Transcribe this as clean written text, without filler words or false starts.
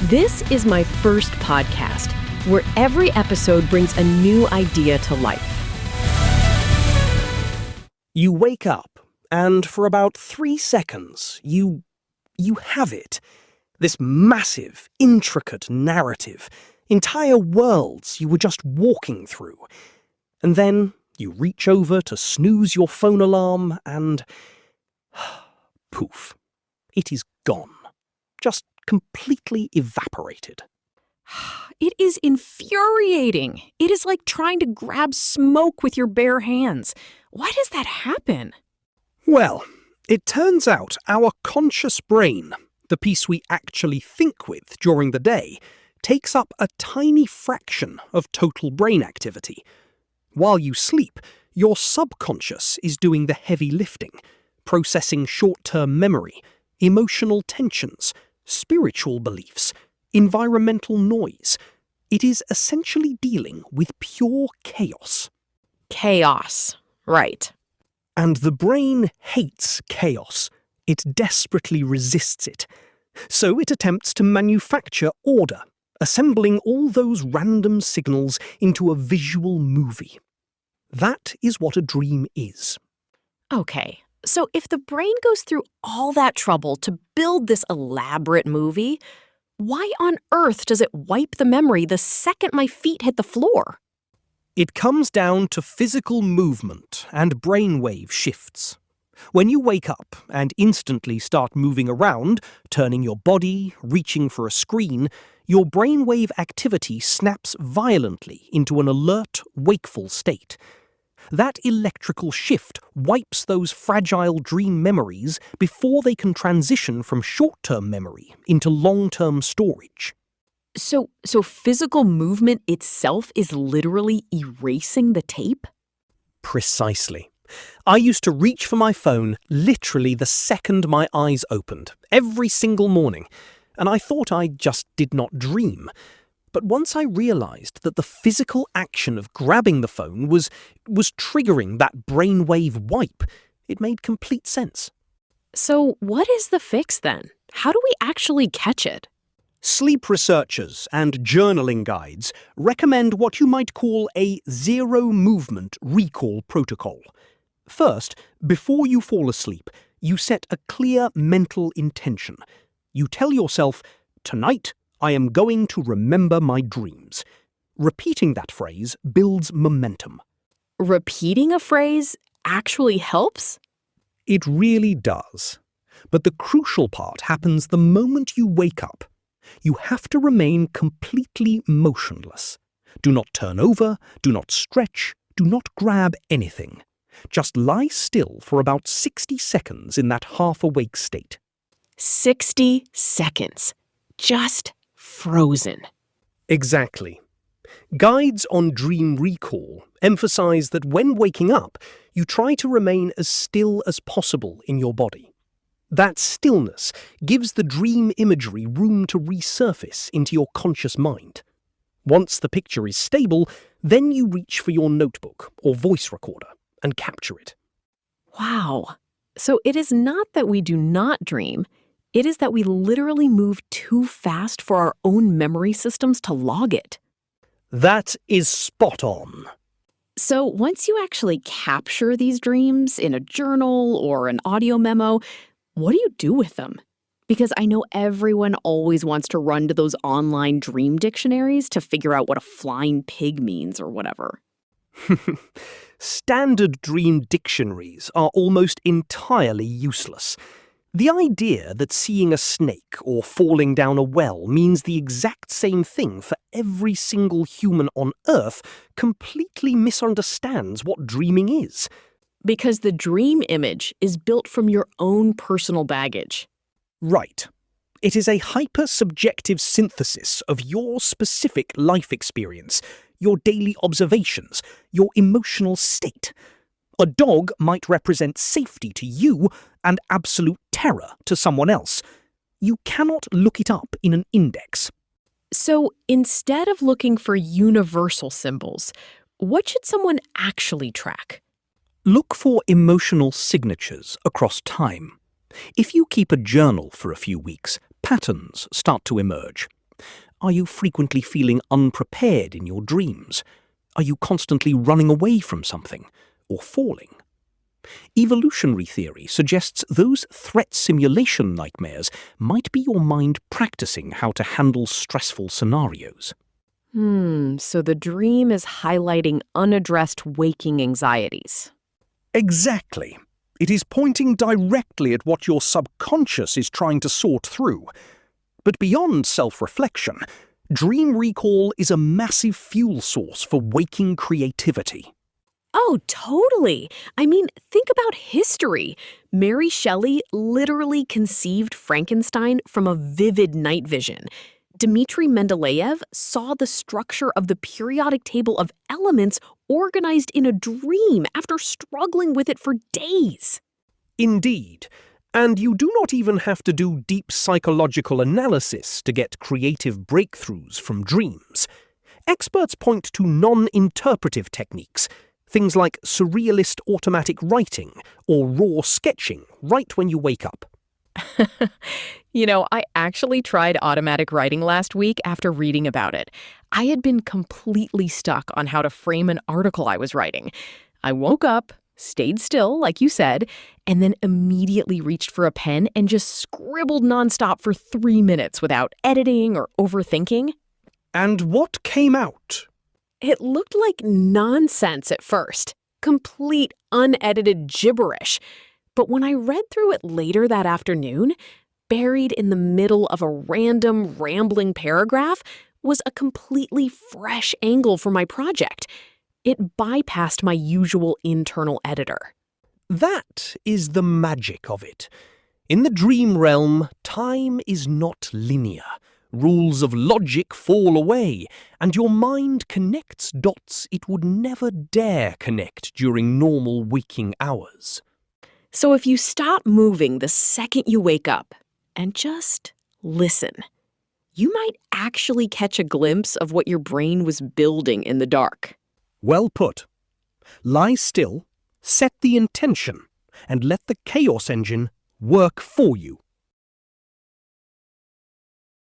This is my first podcast, where every episode brings a new idea to life. You wake up, and for about 3 seconds, you have it. This massive, intricate narrative, entire worlds you were just walking through. And then you reach over to snooze your phone alarm and poof, it is gone. Just completely evaporated. It is infuriating. It is like trying to grab smoke with your bare hands. Why does that happen? Well, it turns out our conscious brain, the piece we actually think with during the day, takes up a tiny fraction of total brain activity. While you sleep, your subconscious is doing the heavy lifting, processing short-term memory, emotional tensions, spiritual beliefs, environmental noise. It is essentially dealing with pure chaos. Chaos, right. And the brain hates chaos. It desperately resists it. So it attempts to manufacture order, assembling all those random signals into a visual movie. That is what a dream is. Okay, so if the brain goes through all that trouble to build this elaborate movie, why on earth does it wipe the memory the second my feet hit the floor? It comes down to physical movement and brainwave shifts. When you wake up and instantly start moving around, turning your body, reaching for a screen, your brainwave activity snaps violently into an alert, wakeful state. That electrical shift wipes those fragile dream memories before they can transition from short-term memory into long-term storage. So physical movement itself is literally erasing the tape? Precisely. I used to reach for my phone literally the second my eyes opened, every single morning, and I thought I just did not dream. But once I realized that the physical action of grabbing the phone was triggering that brainwave wipe, it made complete sense. So what is the fix then? How do we actually catch it? Sleep researchers and journaling guides recommend what you might call a zero-movement recall protocol. First, before you fall asleep, you set a clear mental intention. You tell yourself, "Tonight, I am going to remember my dreams." Repeating that phrase builds momentum. Repeating a phrase actually helps? It really does. But the crucial part happens the moment you wake up. You have to remain completely motionless. Do not turn over, do not stretch, do not grab anything. Just lie still for about 60 seconds in that half-awake state. 60 seconds. Just frozen. Exactly. Guides on dream recall emphasize that when waking up, you try to remain as still as possible in your body. That stillness gives the dream imagery room to resurface into your conscious mind. Once the picture is stable, then you reach for your notebook or voice recorder and capture it. Wow. So it is not that we do not dream. It is that we literally move too fast for our own memory systems to log it. That is spot on. So once you actually capture these dreams in a journal or an audio memo, what do you do with them? Because I know everyone always wants to run to those online dream dictionaries to figure out what a flying pig means or whatever. Standard dream dictionaries are almost entirely useless. The idea that seeing a snake or falling down a well means the exact same thing for every single human on Earth completely misunderstands what dreaming is. Because the dream image is built from your own personal baggage. Right. It is a hyper-subjective synthesis of your specific life experience, your daily observations, your emotional state. A dog might represent safety to you and absolute terror to someone else. You cannot look it up in an index. So instead of looking for universal symbols, what should someone actually track? Look for emotional signatures across time. If you keep a journal for a few weeks, patterns start to emerge. Are you frequently feeling unprepared in your dreams? Are you constantly running away from something or falling? Evolutionary theory suggests those threat simulation nightmares might be your mind practicing how to handle stressful scenarios. So the dream is highlighting unaddressed waking anxieties. Exactly. It is pointing directly at what your subconscious is trying to sort through. But beyond self-reflection, dream recall is a massive fuel source for waking creativity. Oh, totally. I mean, think about history. Mary Shelley literally conceived Frankenstein from a vivid night vision. Dmitri Mendeleev saw the structure of the periodic table of elements organized in a dream after struggling with it for days. Indeed. And you do not even have to do deep psychological analysis to get creative breakthroughs from dreams. Experts point to non-interpretive techniques, things like surrealist automatic writing or raw sketching right when you wake up. I actually tried automatic writing last week after reading about it. I had been completely stuck on how to frame an article I was writing. I woke up, stayed still, like you said, and then immediately reached for a pen and just scribbled nonstop for 3 minutes without editing or overthinking. And what came out? It looked like nonsense at first, complete unedited gibberish. But when I read through it later that afternoon, buried in the middle of a random, rambling paragraph was a completely fresh angle for my project. It bypassed my usual internal editor. That is the magic of it. In the dream realm, time is not linear. Rules of logic fall away, and your mind connects dots it would never dare connect during normal waking hours. So if you stop moving the second you wake up and just listen, you might actually catch a glimpse of what your brain was building in the dark. Well put. Lie still, set the intention, and let the chaos engine work for you.